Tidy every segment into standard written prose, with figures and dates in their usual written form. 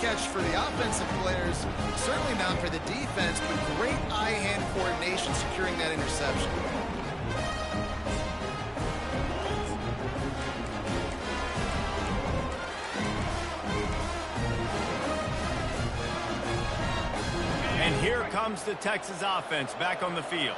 catch for the offensive players, certainly not for the defense, but great eye-hand coordination securing that interception. And here comes the Texas offense back on the field.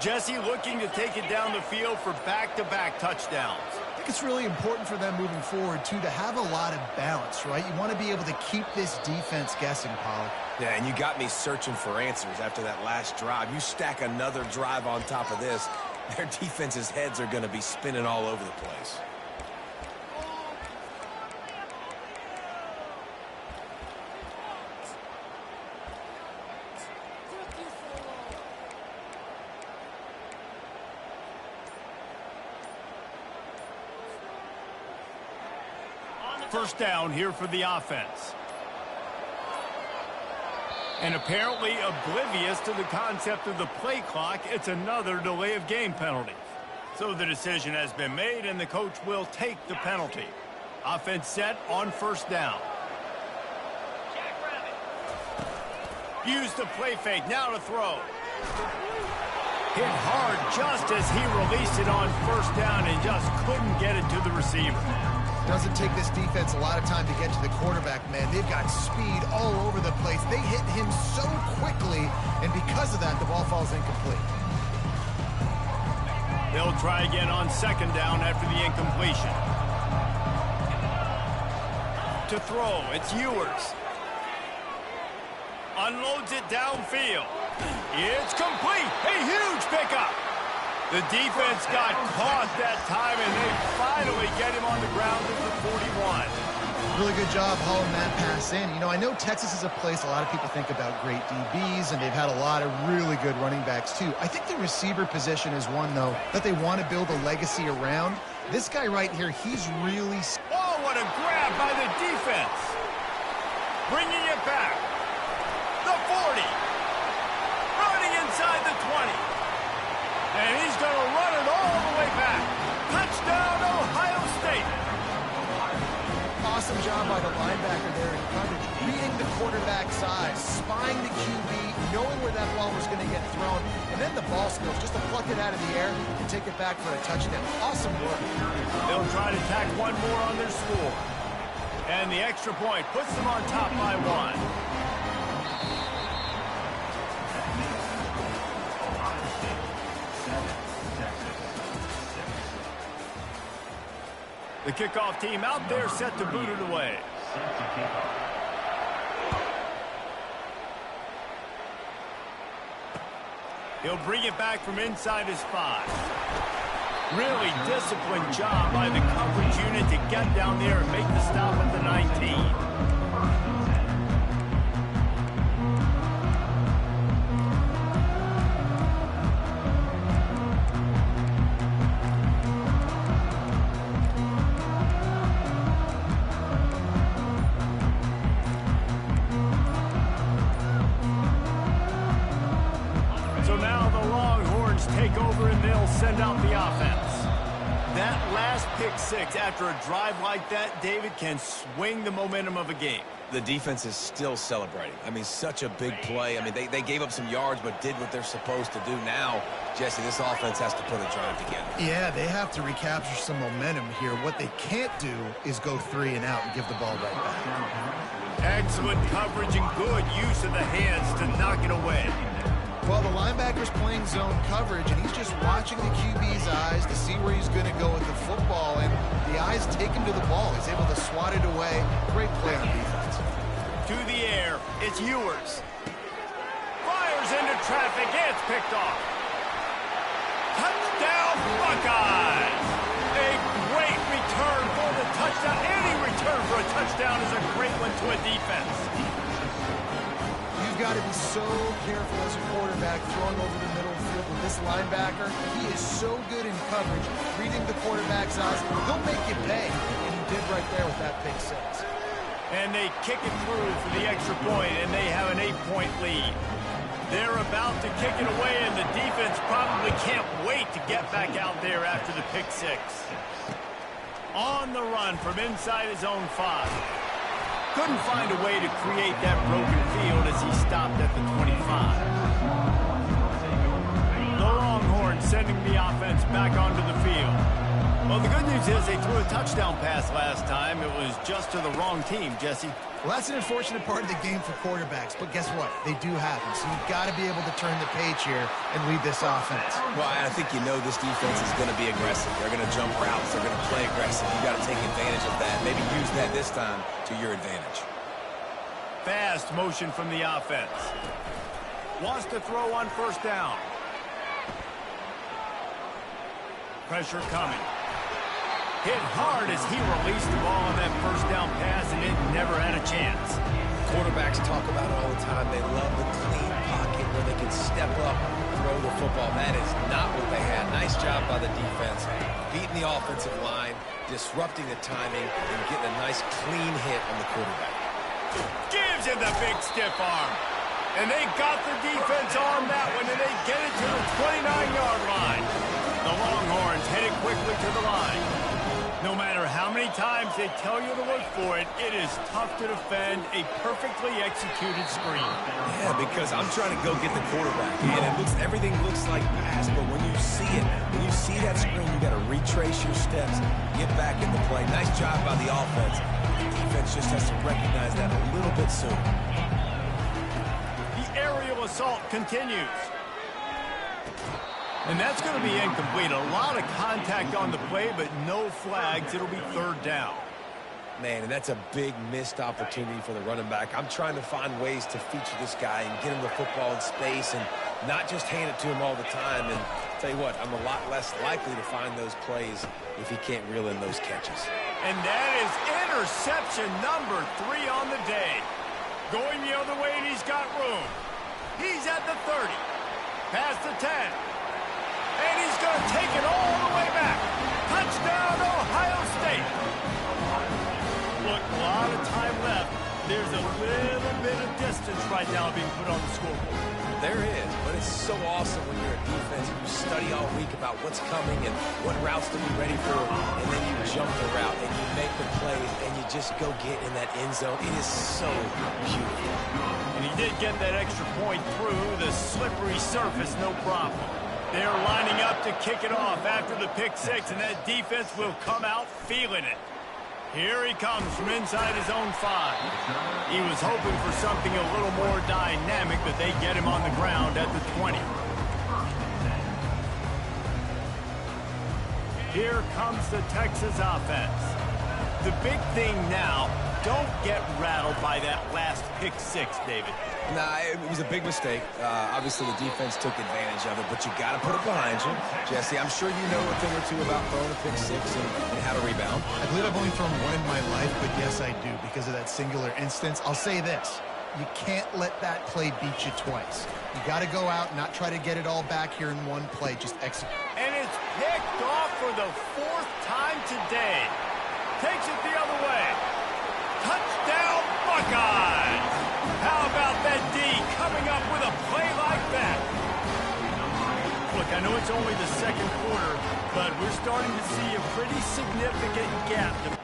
Jesse looking to take it down the field for back-to-back touchdowns. I think it's really important for them moving forward, too, to have a lot of balance, right? You want to be able to keep this defense guessing, Pollard. Yeah, and you got me searching for answers after that last drive. You stack another drive on top of this, their defense's heads are going to be spinning all over the place. First down here for the offense. And apparently oblivious to the concept of the play clock, it's another delay of game penalty. So the decision has been made, and the coach will take the penalty. Offense set on first down. Use the play fake, now to throw. Hit hard just as he released it on first down and just couldn't get it to the receiver. Doesn't take this defense a lot of time to get to the quarterback, man. They've got speed all over the place. They hit him so quickly, and because of that, the ball falls incomplete. They'll try again on second down after the incompletion. To throw, it's Ewers. Unloads it downfield. It's complete. A huge pickup. The defense got caught that time, and they finally get him on the ground at the 41. Really good job hauling that pass in. You know, I know Texas is a place a lot of people think about great DBs, and they've had a lot of really good running backs, too. I think the receiver position is one, though, that they want to build a legacy around. This guy right here, he's really... Oh, what a grab by the defense. Bringing it back. The 40. Running inside the 20. And he's going to run it all the way back. Touchdown, Ohio State. Awesome job by the linebacker there in coverage, reading the quarterback's eyes, spying the QB, knowing where that ball was going to get thrown, and then the ball skills just to pluck it out of the air and take it back for a touchdown. Awesome work. They'll try to tack one more on their score. And the extra point puts them on top by one. The kickoff team out there set to boot it away. He'll bring it back from inside his 5. Really disciplined job by the coverage unit to get down there and make the stop at the 19. Take over and they'll send out the offense. That last pick six after a drive like that, David, can swing the momentum of a game. The defense is still celebrating. I mean, such a big play. I mean, they gave up some yards but did what they're supposed to do. Now, Jesse, this offense has to put a drive together. Yeah, they have to recapture some momentum here. What they can't do is go 3 and out and give the ball right back. Excellent coverage and good use of the hands to knock it away. Well, the linebacker's playing zone coverage, and he's just watching the QB's eyes to see where he's going to go with the football, and the eyes take him to the ball. He's able to swat it away. Great play on defense. To the air, it's Ewers. Fires into traffic, it's picked off. Touchdown, Buckeyes! A great return for the touchdown. Any return for a touchdown is a great one to a defense. You've got to be so careful as a quarterback throwing over the middle of the field with this linebacker. He is so good in coverage, reading the quarterback's eyes. He'll make you pay, and he did right there with that pick six. And they kick it through for the extra point, and they have an 8-point lead. They're about to kick it away, and the defense probably can't wait to get back out there after the pick six. On the run from inside his own 5. Couldn't find a way to create that broken field as he stopped at the 25. The Longhorns sending the offense back onto the field. Well, the good news is they threw a touchdown pass last time. It was just to the wrong team, Jesse. Well, that's an unfortunate part of the game for quarterbacks, but guess what? They do happen, so you've got to be able to turn the page here and lead this offense. Well, I think you know this defense is going to be aggressive. They're going to jump routes. They're going to play aggressive. You've got to take advantage of that. Maybe use that this time to your advantage. Fast motion from the offense. Wants to throw on first down. Pressure coming. Hit hard as he released the ball on that first down pass, and it never had a chance. Quarterbacks talk about it all the time. They love the clean pocket where they can step up, throw the football. That is not what they had. Nice job by the defense, beating the offensive line, disrupting the timing, and getting a nice clean hit on the quarterback. Gives him the big stiff arm. And they got the defense on that one, and they get it to the 29-yard line. The Longhorns headed quickly to the line. No matter how many times they tell you to look for it, it is tough to defend a perfectly executed screen. Yeah, because I'm trying to go get the quarterback, and everything looks like pass, but when you see it, when you see that screen, you got to retrace your steps, get back into play. Nice job by the offense. The defense just has to recognize that a little bit sooner. The aerial assault continues. And that's going to be incomplete. A lot of contact on the play, but no flags. It'll be third down. Man, and that's a big missed opportunity for the running back. I'm trying to find ways to feature this guy and get him the football in space and not just hand it to him all the time. And I'll tell you what, I'm a lot less likely to find those plays if he can't reel in those catches. And that is interception number 3 on the day. Going the other way, and he's got room. He's at the 30. Past the 10. And he's going to take it all the way back. Touchdown, Ohio State. Look, a lot of time left. There's a little bit of distance right now being put on the scoreboard. There is, but it's so awesome when you're a defense and you study all week about what's coming and what routes to be ready for, and then you jump the route and you make the plays and you just go get in that end zone. It is so beautiful. And he did get that extra point through the slippery surface, no problem. They're lining up to kick it off after the pick six, and that defense will come out feeling it. Here he comes from inside his own 5. He was hoping for something a little more dynamic, but they get him on the ground at the 20. Here comes the Texas offense. The big thing now, don't get rattled by that last pick six, David. Nah, it was a big mistake. Obviously, the defense took advantage of it, but you got to put it behind you. Jesse, I'm sure you know a thing or two about throwing a pick six and how to rebound. I believe I've only thrown one in my life, but yes, I do because of that singular instance. I'll say this. You can't let that play beat you twice. You got to go out and not try to get it all back here in one play. Just execute. And it's picked off for the 4th time today. Takes it the other way. Touchdown, Buckeyes! How about that D coming up with a play like that? Look, I know it's only the second quarter, but we're starting to see a pretty significant gap.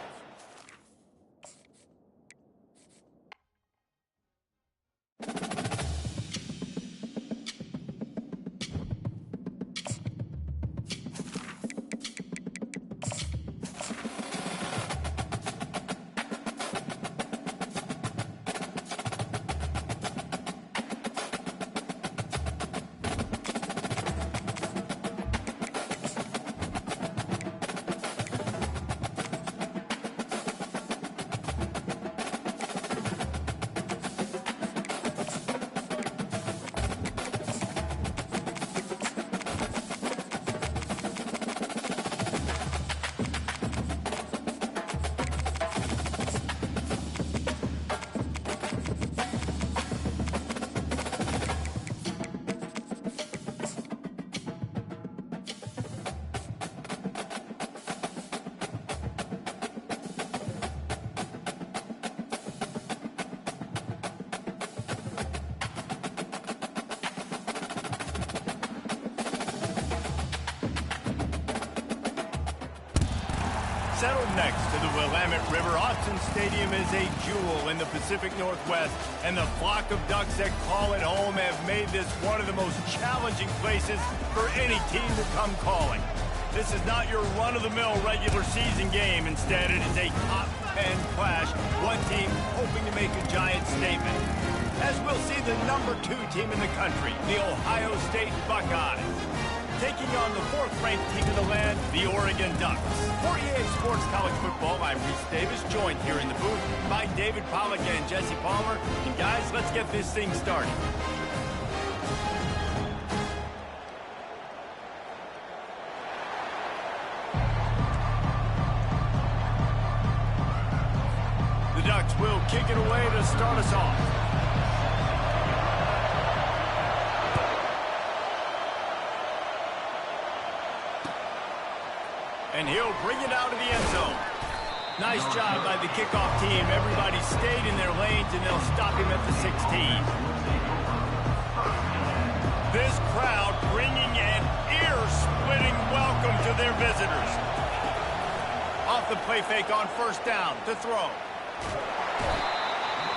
Settled next to the Willamette River, Austin Stadium is a jewel in the Pacific Northwest, and the flock of Ducks that call it home have made this one of the most challenging places for any team to come calling. This is not your run-of-the-mill regular season game. Instead, it is a top 10 clash, one team hoping to make a giant statement. As we'll see the number 2 team in the country, the Ohio State Buckeyes, taking on the 4th-ranked team in the land, the Oregon Ducks. For EA Sports College Football, I'm Reese Davis, joined here in the booth by David Pollack and Jesse Palmer. And guys, let's get this thing started. The Ducks will kick it away to start us off. And he'll bring it out of the end zone. Nice job by the kickoff team. Everybody stayed in their lanes, and they'll stop him at the 16. This crowd bringing an ear-splitting welcome to their visitors. Off the play fake on first down to throw.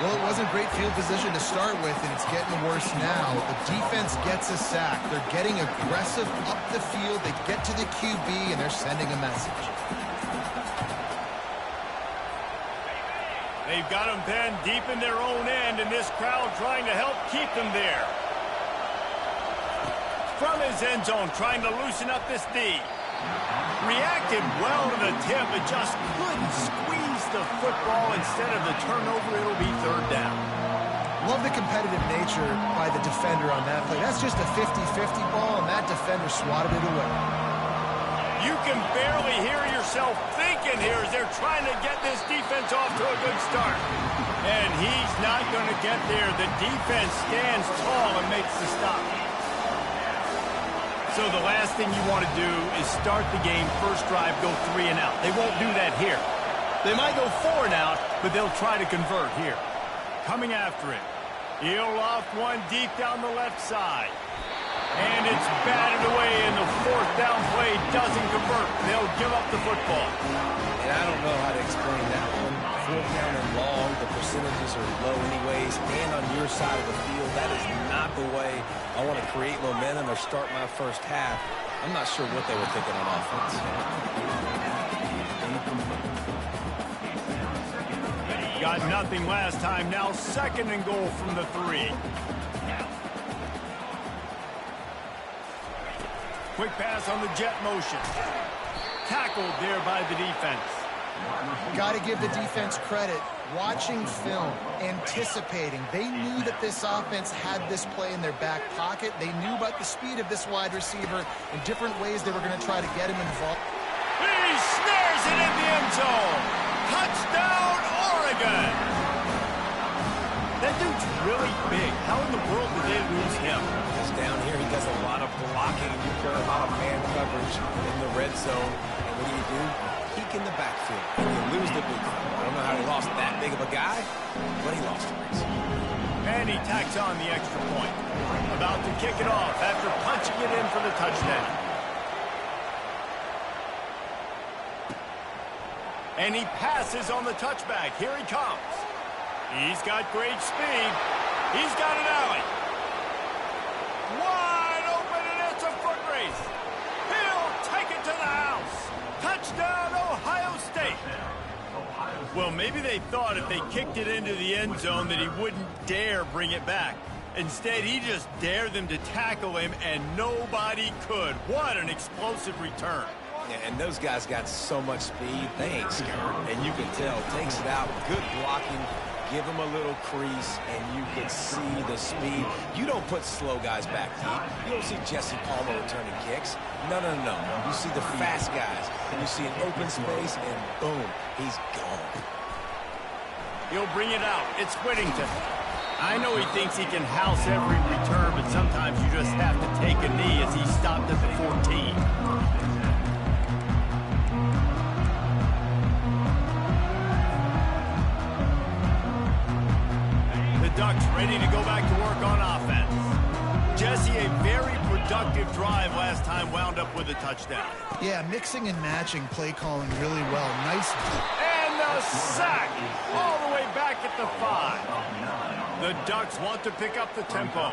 Well, it wasn't great field position to start with, and it's getting worse now. The defense gets a sack. They're getting aggressive up the field. They get to the QB, and they're sending a message. They've got them pinned deep in their own end, and this crowd trying to help keep them there. From his end zone, trying to loosen up this D. Reacted well to the tip, but just couldn't squeeze the football. Instead of the turnover, it'll be 3rd down. Love the competitive nature by the defender on that play. That's just a 50-50 ball, and that defender swatted it away. You can barely hear yourself thinking here as they're trying to get this defense off to a good start. And he's not going to get there. The defense stands tall and makes the stop. So the last thing you want to do is start the game, first drive, go 3 and out. They won't do that here. They might go 4 and out, but they'll try to convert here. Coming after it. He'll loft one deep down the left side. And it's batted away, and the 4th down play doesn't convert. They'll give up the football. And I don't know how to explain that one. 4th down and long, the percentages are low anyways. And on your side of the field, that is not the way I want to create momentum or start my first half. I'm not sure what they were thinking on offense. Got nothing last time. Now 2nd and goal from the 3. Quick pass on the jet motion. Tackled there by the defense. Got to give the defense credit. Watching film, anticipating. They knew that this offense had this play in their back pocket. They knew about the speed of this wide receiver and different ways they were going to try to get him involved. He snares it in the end zone. Touchdown, Oregon. That dude's really big. How in the world did they lose him? He's down here. He does a lot of blocking. You put a lot of man coverage in the red zone. And what do? Peek in the backfield. And you lose the big one. I don't know how he lost that big of a guy, but he lost it. And he tacks on the extra point. About to kick it off after punching it in for the touchdown. And he passes on the touchback. Here he comes. He's got great speed. He's got an alley. Wide open, and it's a foot race. He'll take it to the house. Touchdown, Ohio State. Well, maybe they thought if they kicked it into the end zone that he wouldn't dare bring it back. Instead, he just dared them to tackle him, and nobody could. What an explosive return. Yeah, and those guys got so much speed, they ain't scared. And you can tell, takes it out, good blocking, give him a little crease, and you can see the speed. You don't put slow guys back deep. You don't see Jesse Palmer returning kicks. No. You see the fast guys, and you see an open space, and boom, he's gone. He'll bring it out. It's Whittington. I know he thinks he can house every return, but sometimes you just have to take a knee as he stopped at the 14. The Ducks ready to go back to work on offense. Jesse, a very productive drive last time wound up with a touchdown. Yeah, mixing and matching play calling really well. Nice. And the sack all the way back at the 5. The Ducks want to pick up the tempo.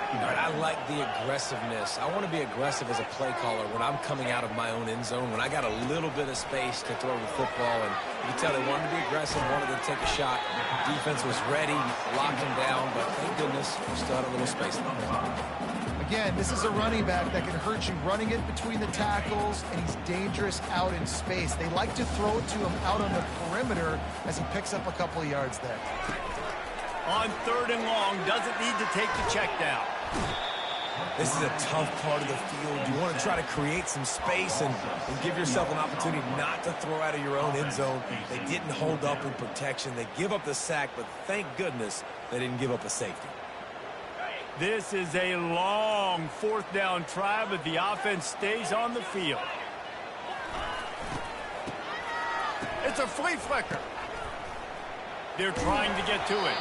All right, I like the aggressiveness. I want to be aggressive as a play caller when I'm coming out of my own end zone, when I got a little bit of space to throw the football. And you can tell they wanted to be aggressive, wanted to take a shot. Defense was ready, locked him down, but thank goodness we still had a little space left. Again, this is a running back that can hurt you running it between the tackles, and he's dangerous out in space. They like to throw it to him out on the perimeter as he picks up a couple of yards there. On 3rd and long, doesn't need to take the check down. This is a tough part of the field. You want to try to create some space and give yourself an opportunity not to throw out of your own end zone. They didn't hold up in protection. They give up the sack, but thank goodness they didn't give up a safety. This is a long 4th down try, but the offense stays on the field. It's a flea flicker. They're trying to get to it.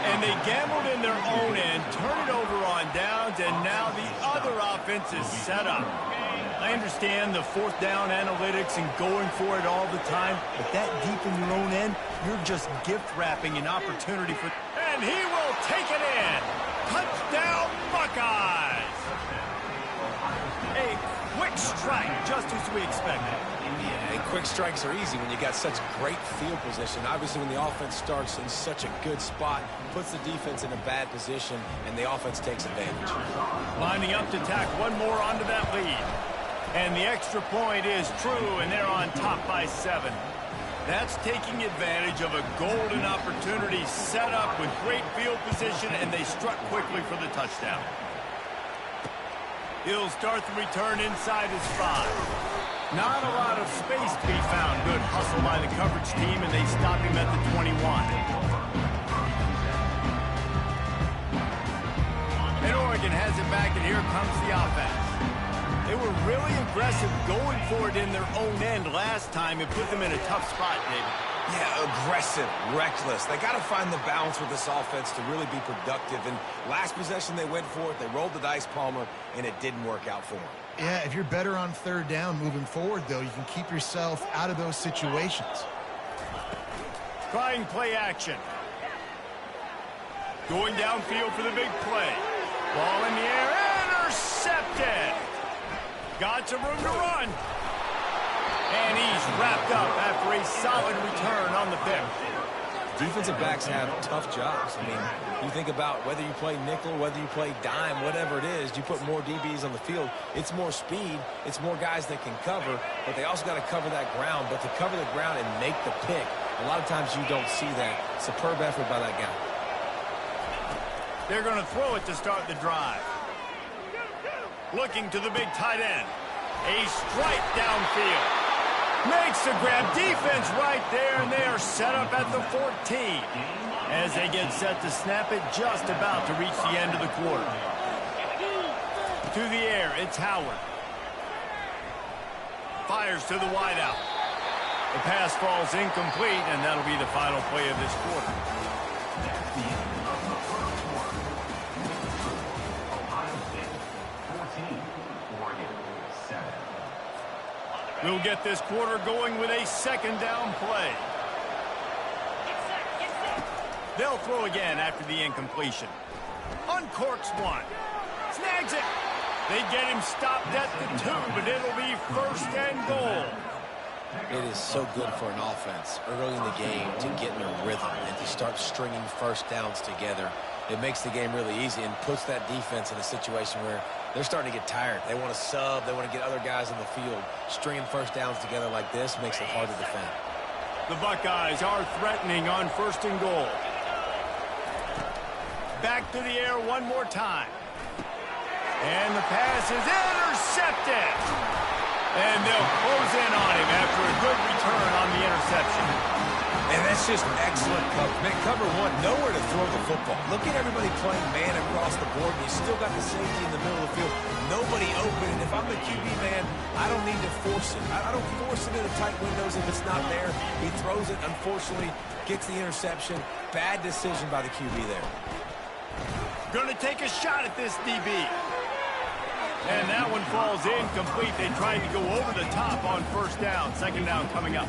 And they gambled in their own end, turn it over on downs, and now the other offense is set up. I understand the 4th down analytics and going for it all the time, but that deep in your own end, you're just gift-wrapping an opportunity for... And he will take it in. Touchdown, Buckeyes! A quick strike, just as we expected. Yeah, and quick strikes are easy when you got such great field position. Obviously, when the offense starts in such a good spot, puts the defense in a bad position, and the offense takes advantage. Lining up to tack one more onto that lead. And the extra point is true, and they're on top by 7. That's taking advantage of a golden opportunity set up with great field position, and they struck quickly for the touchdown. He'll start the return inside his 5. Not a lot of space to be found. Good hustle by the coverage team, and they stop him at the 21. And Oregon has it back, and here comes the offense. They were really aggressive going for it in their own end last time. It put them in a tough spot, David. Yeah, aggressive, reckless. They got to find the balance with this offense to really be productive. And last possession, they went for it. They rolled the dice, Palmer, and it didn't work out for them. Yeah, if you're better on 3rd down moving forward, though, you can keep yourself out of those situations. Trying play action. Going downfield for the big play. Ball in the air, intercepted. Got some room to run. And he's wrapped up after a solid return on the pick. Defensive backs have tough jobs. I mean, you think about whether you play nickel, whether you play dime, whatever it is, you put more DBs on the field. It's more speed. It's more guys that can cover, but they also got to cover that ground. But to cover the ground and make the pick, a lot of times you don't see that. Superb effort by that guy. They're going to throw it to start the drive. Looking to the big tight end. A strike downfield. Makes the grab. Defense right there, and they are set up at the 14. As they get set to snap it, just about to reach the end of the quarter. To the air, it's Howard. Fires to the wideout. The pass falls incomplete, and that'll be the final play of this quarter. We'll get this quarter going with a 2nd down play. They'll throw again after the incompletion. Uncorks one. Snags it. They get him stopped at the 2, but it'll be 1st and goal. It is so good for an offense early in the game to get in a rhythm and to start stringing 1st downs together. It makes the game really easy and puts that defense in a situation where they're starting to get tired. They want to sub. They want to get other guys on the field. Stringing 1st downs together like this makes it hard to defend. The Buckeyes are threatening on 1st and goal. Back to the air one more time. And the pass is intercepted. And they'll close in on him after a good return on the interception. And that's just excellent coverage. Man, cover one, nowhere to throw the football. Look at everybody playing man across the board, and you still got the safety in the middle of the field. Nobody open, and if I'm the QB man, I don't need to force it. I don't force it into tight windows if it's not there. He throws it, unfortunately, gets the interception. Bad decision by the QB there. Going to take a shot at this DB. And that one falls incomplete. They tried to go over the top on first down. Second down coming up.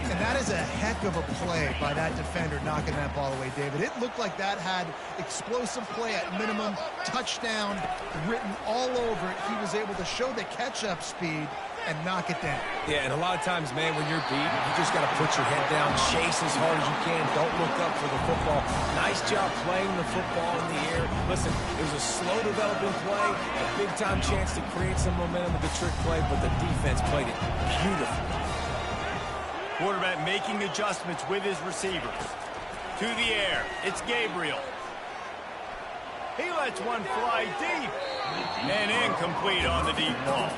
And that is a heck of a play by that defender knocking that ball away, David. It looked like that had explosive play at minimum, touchdown written all over it. He was able to show the catch-up speed and knock it down. Yeah, and a lot of times, man, when you're beat, you just got to put your head down, chase as hard as you can. Don't look up for the football. Nice job playing the football in the air. Listen, it was a slow developing play, a big-time chance to create some momentum with the trick play, but the defense played it beautifully. Quarterback making adjustments with his receivers. To the air, it's Gabriel. He lets one fly deep. And incomplete on the deep ball.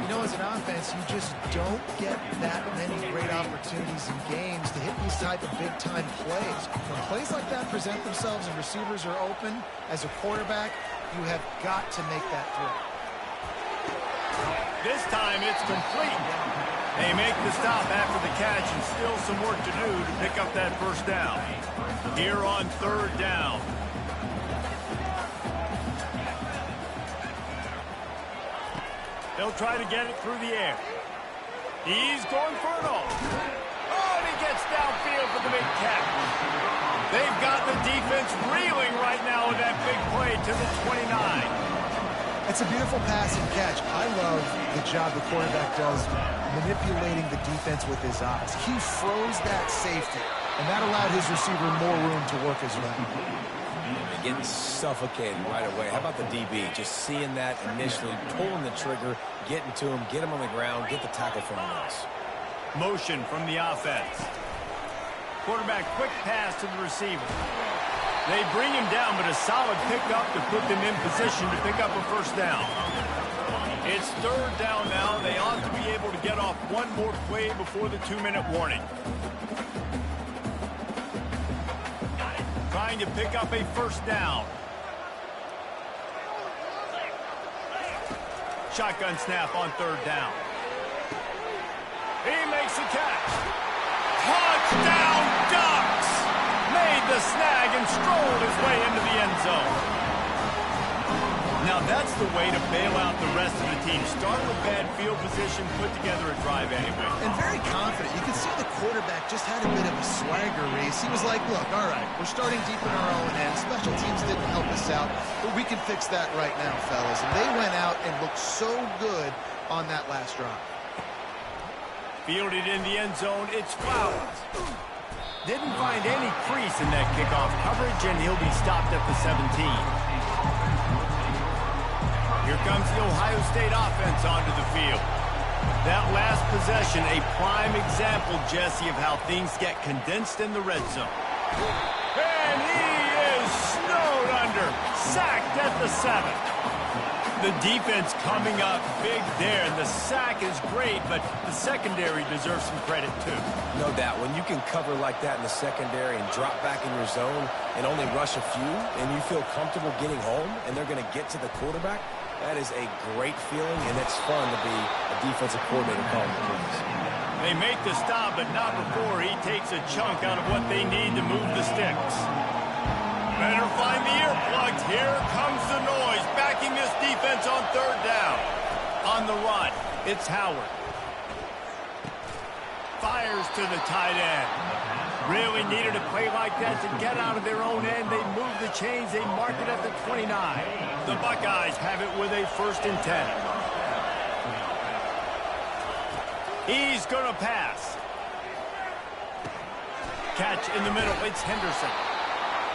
You know, as an offense, you just don't get that many great opportunities in games to hit these type of big-time plays. When plays like that present themselves and receivers are open, as a quarterback, you have got to make that throw. This time it's complete. They make the stop after the catch and still some work to do to pick up that first down. Here on third down. They'll try to get it through the air. He's going for it all. Oh, and he gets downfield for the big catch. They've got the defense reeling right now with that big play to the 29. It's a beautiful pass and catch. I love the job the quarterback does manipulating the defense with his eyes. He froze that safety, and that allowed his receiver more room to work his route. Getting suffocated right away. How about the DB? Just seeing that initially, pulling the trigger, getting to him, get him on the ground, get the tackle from him else. Motion from the offense. Quarterback quick pass to the receiver. They bring him down, but a solid pickup to put them in position to pick up a first down. It's third down now. They ought to be able to get off one more play before the 2-minute warning. Trying to pick up a first down. Shotgun snap on third down. He makes the catch. Touchdown Ducks! Made the snag and strolled his way into the end zone. Now that's the way to bail out the rest of the team. Start with bad field position, put together a drive anyway. And very confident. You can see the quarterback just had a bit of a swagger race. He was like, look, all right, we're starting deep in our own end. Special teams didn't help us out, but we can fix that right now, fellas. And they went out and looked so good on that last drive. Fielded in the end zone, it's Flowers. Didn't find any crease in that kickoff coverage, and he'll be stopped at the 17. Here comes the Ohio State offense onto the field. That last possession, a prime example, Jesse, of how things get condensed in the red zone. And he is snowed under, sacked at the 7. The defense coming up big there, and the sack is great, but the secondary deserves some credit too. No doubt. When you can cover like that in the secondary and drop back in your zone and only rush a few, and you feel comfortable getting home, and they're going to get to the quarterback, that is a great feeling, and it's fun to be a defensive coordinator calling the plays. They make the stop, but not before he takes a chunk out of what they need to move the sticks. Better find the earplugs. Here comes the noise, backing this defense on third down. On the run, it's Howard. Fires to the tight end. Really needed a play like that to get out of their own end. They move the chains. They mark it at the 29. The Buckeyes have it with a 1st and 10. He's going to pass. Catch in the middle. It's Henderson.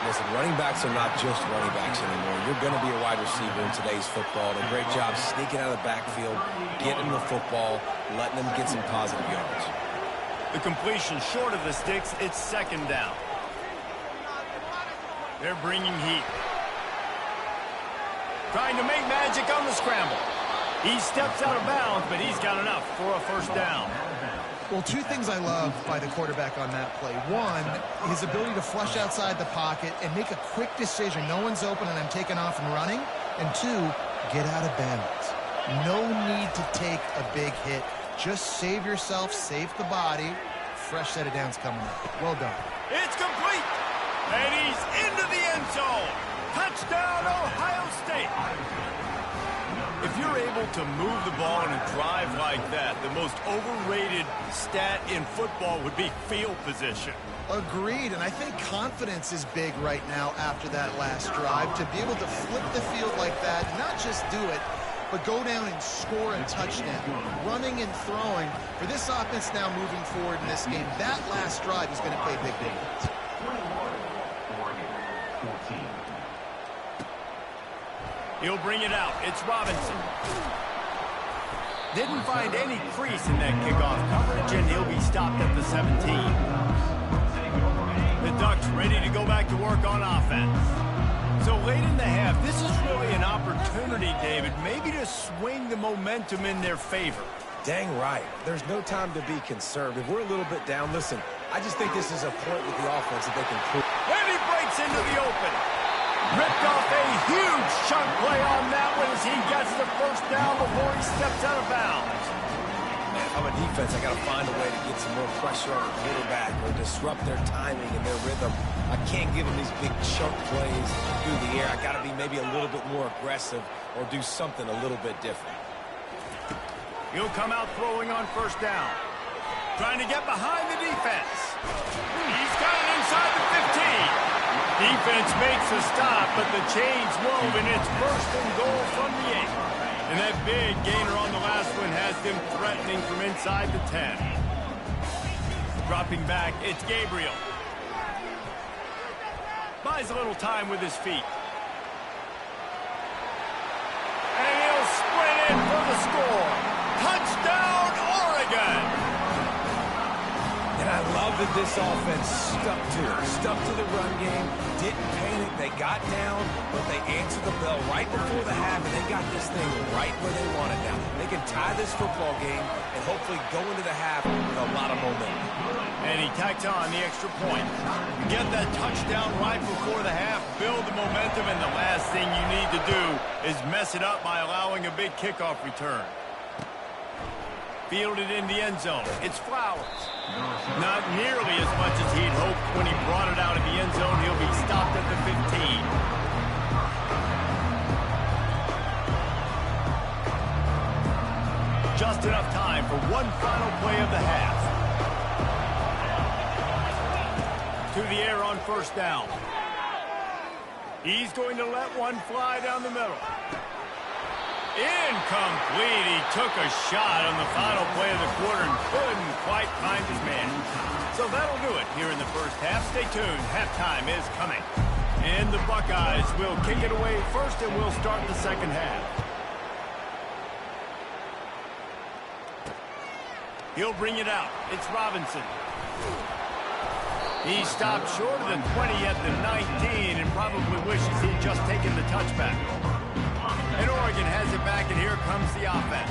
Listen, running backs are not just running backs anymore. You're going to be a wide receiver in today's football. And a great job sneaking out of the backfield, getting the football, letting them get some positive yards. The completion short of the sticks. It's 2nd down. They're bringing heat. Trying to make magic on the scramble. He steps out of bounds, but he's got enough for a first down. Well, two things I love by the quarterback on that play. One, his ability to flush outside the pocket and make a quick decision. No one's open and I'm taking off and running. And two, get out of bounds. No need to take a big hit. Just save yourself, save the body. Fresh set of downs coming up. Well done. It's complete. And he's into the end zone. Touchdown, Ohio State. If you're able to move the ball in a drive like that, the most overrated stat in football would be field position. Agreed, and I think confidence is big right now after that last drive. To be able to flip the field like that, not just do it, but go down and score a touchdown. Running and throwing, for this offense now moving forward in this game, that last drive is going to play big dividends. He'll bring it out. It's Robinson. Didn't find any crease in that kickoff coverage, and he'll be stopped at the 17. The Ducks ready to go back to work on offense. So late in the half, this is really an opportunity, David, maybe to swing the momentum in their favor. Dang right. There's no time to be conservative. We're a little bit down. Listen, I just think this is a point with the offense that they can prove. And he breaks into the open. Ripped off a huge chunk play on that one as he gets the first down before he steps out of bounds. Man, if I'm a defense, I got to find a way to get some more pressure on the quarterback or disrupt their timing and their rhythm. I can't give them these big chunk plays through the air. I got to be maybe a little bit more aggressive or do something a little bit different. He'll come out throwing on first down. Trying to get behind the defense. He's got it inside the 15. Defense makes a stop, but the chains wove, and it's first and goal from the 8. And that big gainer on the last one has them threatening from inside the 10. Dropping back, it's Gabriel. Buys a little time with his feet. And he'll sprint in for the score. Touchdown, Oregon! And I love that this offense stuck to the run game, didn't panic, they got down, but they answered the bell right before the half, and they got this thing right where they want it now. They can tie this football game and hopefully go into the half with a lot of momentum. And he tacks on the extra point. Get that touchdown right before the half, build the momentum, and the last thing you need to do is mess it up by allowing a big kickoff return. Fielded in the end zone. It's Flowers. Not nearly as much as he'd hoped when he brought it out of the end zone. He'll be stopped at the 15. Just enough time for one final play of the half. To the air on first down. He's going to let one fly down the middle. Incomplete. He took a shot on the final play of the quarter and couldn't quite find his man. So that'll do it here in the first half. Stay tuned. Halftime is coming. And the Buckeyes will kick it away first, and we'll start the second half. He'll bring it out. It's Robinson. He stopped short of the 20 at the 19 and probably wishes he'd just taken the touchback. And Oregon has it back, and here comes the offense.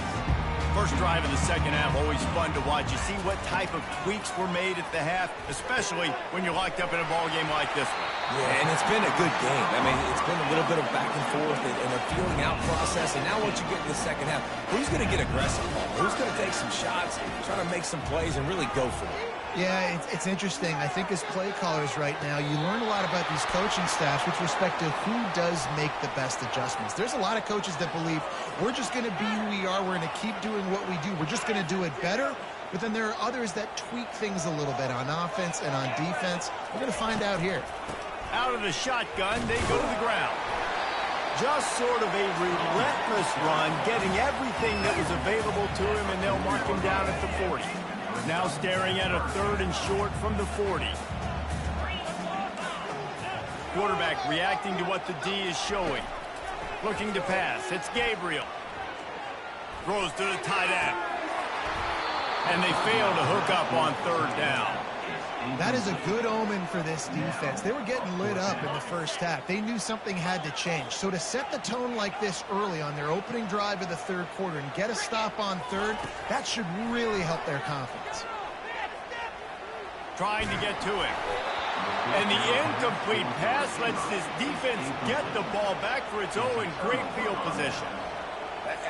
First drive of the second half, always fun to watch. You see what type of tweaks were made at the half, especially when you're locked up in a ball game like this one. Yeah, and it's been a good game. I mean, it's been a little bit of back and forth and a feeling out process. And now once you get to the second half, who's going to get aggressive, Paul? Who's going to take some shots, try to make some plays, and really go for it? Yeah, it's interesting. I think as play callers right now, you learn a lot about these coaching staffs with respect to who does make the best adjustments. There's a lot of coaches that believe we're just going to be who we are. We're going to keep doing what we do. We're just going to do it better. But then there are others that tweak things a little bit on offense and on defense. We're going to find out here. Out of the shotgun, they go to the ground. Just sort of a relentless run, getting everything that was available to him, and they'll mark him down at the 40. Now staring at a third and short from the 40. Quarterback reacting to what the D is showing. Looking to pass. It's Gabriel. Throws to the tight end. And they fail to hook up on third down. That is a good omen for this defense. They were getting lit up in the first half. They knew something had to change. So to set the tone like this early on their opening drive of the third quarter and get a stop on third, that should really help their confidence. Trying to get to it. And the incomplete pass lets this defense get the ball back for its own great field position.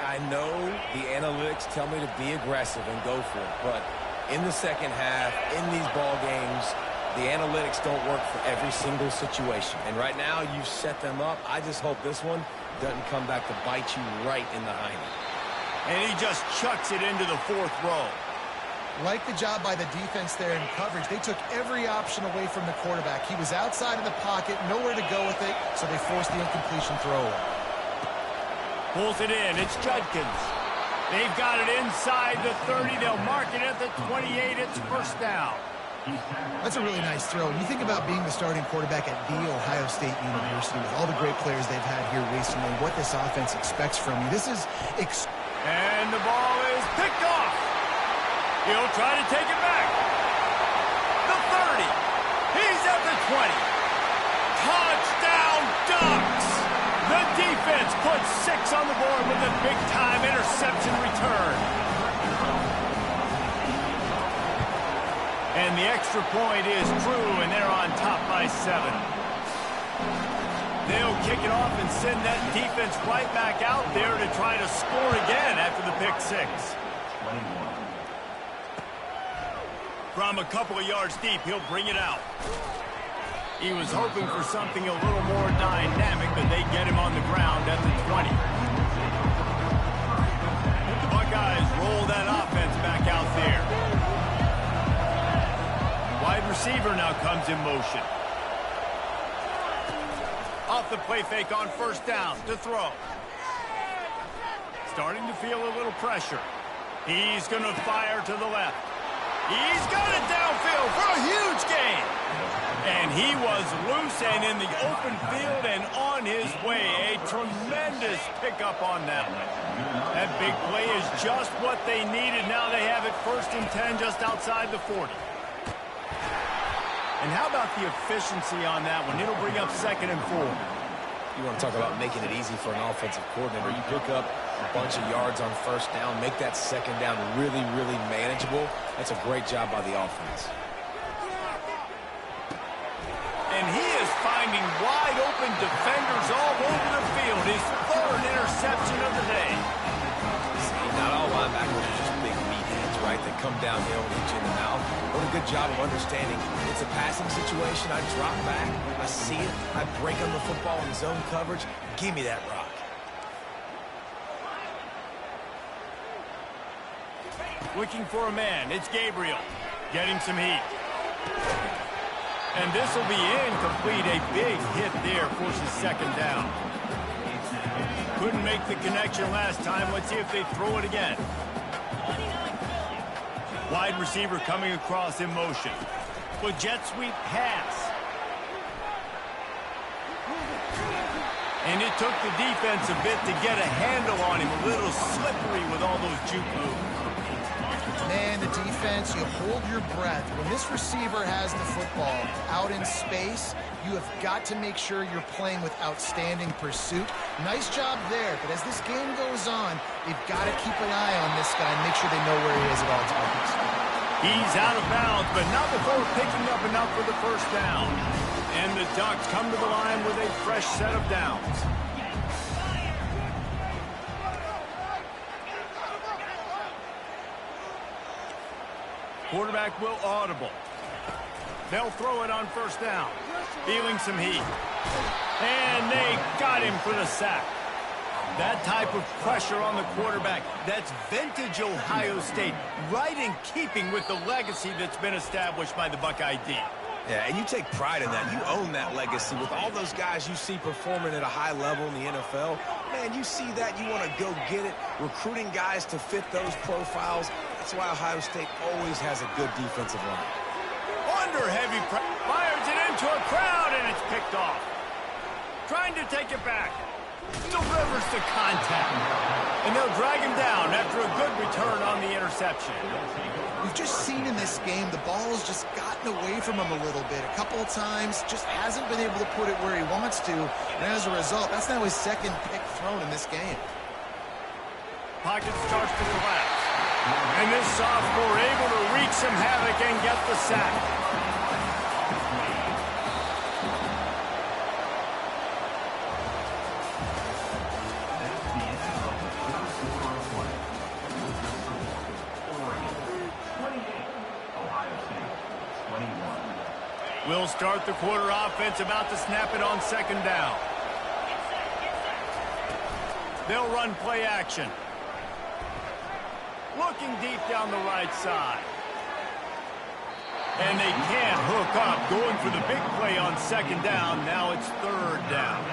I know the analytics tell me to be aggressive and go for it, but in the second half, in these ball games, The analytics don't work for every single situation. And right now, you've set them up. I just hope this one doesn't come back to bite you right in the hiney. And he just chucks it into the 4th row. Like the job by the defense there in coverage. They took every option away from the quarterback. He was outside of the pocket, nowhere to go with it, so they forced the incompletion throw away. Pulls it in. It's Judkins. They've got it inside the 30. They'll mark it at the 28. It's first down. That's a really nice throw. When you think about being the starting quarterback at The Ohio State University with all the great players they've had here recently, what this offense expects from you, this is... And the ball is picked off. He'll try to take it back. The 30. He's at the 20. Touchdown Ducks. The defense puts 6 on the board with a big-time interception return. And the extra point is true, and they're on top by 7. They'll kick it off and send that defense right back out there to try to score again after the pick 6. From a couple of yards deep, he'll bring it out. He was hoping for something a little more dynamic, but they get him on the ground at the 20. The Buckeyes roll that offense back out there. Wide receiver now comes in motion. Off the play fake on first down to throw. Starting to feel a little pressure. He's going to fire to the left. He's got it downfield for a huge gain. And he was loose and in the open field and on his way. A tremendous pickup on that one. That big play is just what they needed. Now they have it 1st and 10 just outside the 40. And how about the efficiency on that one? It'll bring up 2nd and 4. You want to talk about making it easy for an offensive coordinator. You pick up a bunch of yards on first down, make that 2nd down really, really manageable. That's a great job by the offense. And he is finding wide open defenders all over the field. His 3rd interception of the day. See, not all linebackers are just big meatheads, right? They come downhill and hit you in the mouth. What a good job of understanding. It's a passing situation. I drop back. I see it. I break on the football in zone coverage. Give me that rock. Looking for a man. It's Gabriel. Getting some heat. And this will be incomplete. A big hit there forces 2nd down. Couldn't make the connection last time. Let's see if they throw it again. Wide receiver coming across in motion. With jet sweep pass. And it took the defense a bit to get a handle on him. A little slippery with all those juke moves. Man, the defense, you hold your breath. When this receiver has the football out in space, you have got to make sure you're playing with outstanding pursuit. Nice job there, but as this game goes on, you've got to keep an eye on this guy and make sure they know where he is at all times. He's out of bounds, but not before picking up enough for the 1st down. And the Ducks come to the line with a fresh set of downs. Quarterback will audible. They'll throw it on 1st down. Feeling some heat. And they got him for the sack. That type of pressure on the quarterback, that's vintage Ohio State, right in keeping with the legacy that's been established by the Buckeye D. Yeah, and you take pride in that. You own that legacy with all those guys you see performing at a high level in the NFL. Man, you see that, you want to go get it. Recruiting guys to fit those profiles. That's why Ohio State always has a good defensive line. Under heavy pressure, fires it into a crowd, and it's picked off. Trying to take it back. Delivers the contact. And they'll drag him down after a good return on the interception. We've just seen in this game the ball's just gotten away from him a little bit. A couple of times, just hasn't been able to put it where he wants to. And as a result, that's now his 2nd pick thrown in this game. Pocket starts to collapse. And this sophomore able to wreak some havoc and get the sack. start the quarter offense, about to snap it on second down. They'll run play action. Looking deep down the right side. And they can't hook up, going for the big play on second down. Now it's third down.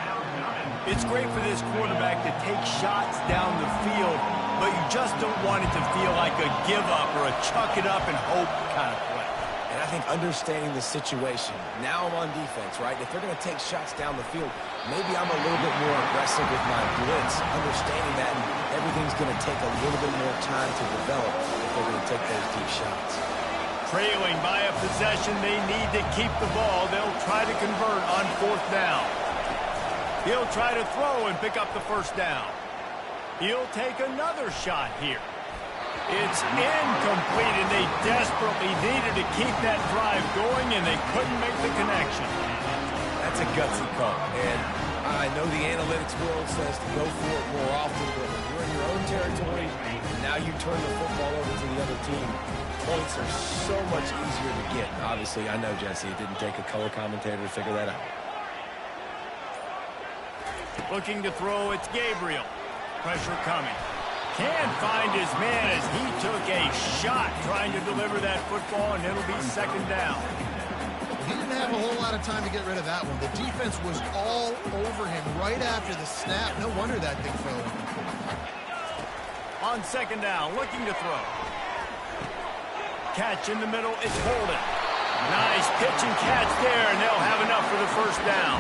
It's great for this quarterback to take shots down the field, but you just don't want it to feel like a give up or a chuck it up and hope kind of play. And I think understanding the situation, now I'm on defense, right? If they're going to take shots down the field, maybe I'm a little bit more aggressive with my blitz, understanding that everything's going to take a little bit more time to develop if they're going to take those deep shots. Trailing by a possession, they need to keep the ball. They'll try to convert on fourth down. He'll try to throw and pick up the first down. He'll take another shot here. It's incomplete, and they desperately needed to keep that drive going, and they couldn't make the connection. That's a gutsy call, and I know the analytics world says to go for it more often, but when you're in your own territory, and now you turn the football over to the other team, points are so much easier to get. Obviously, I know, Jesse, it didn't take a color commentator to figure that out. Looking to throw, it's Gabriel. Pressure coming. Can't find his man as he took a shot trying to deliver that football, and it'll be second down. He didn't have a whole lot of time to get rid of that one. The defense was all over him right after the snap. No wonder that thing fell in. On second down, looking to throw. Catch in the middle, it's Holden. Nice pitch and catch there, and they'll have enough for the first down.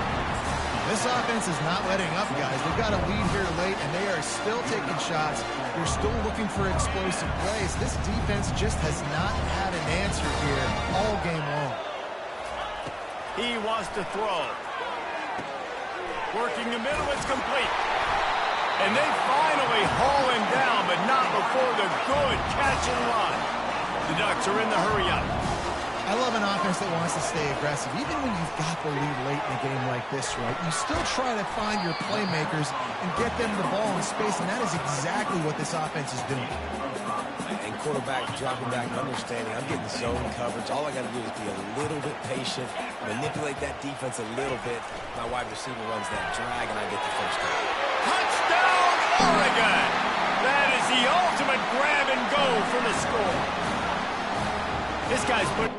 This offense is not letting up, guys. They've got a lead here late, and they are still taking shots. They're still looking for explosive plays. This defense just has not had an answer here all game long. He wants to throw. Working the middle, it's complete. And they finally haul him down, but not before the good catch and run. The Ducks are in the hurry-up. I love an offense that wants to stay aggressive. Even when you've got the lead late in a game like this, right, you still try to find your playmakers and get them the ball in space, and that is exactly what this offense is doing. And quarterback dropping back and understanding, I'm getting zone coverage. All I got to do is be a little bit patient, manipulate that defense a little bit. My wide receiver runs that drag, and I get the first down. Touchdown, Oregon! That is the ultimate grab and go for the score. This guy's put...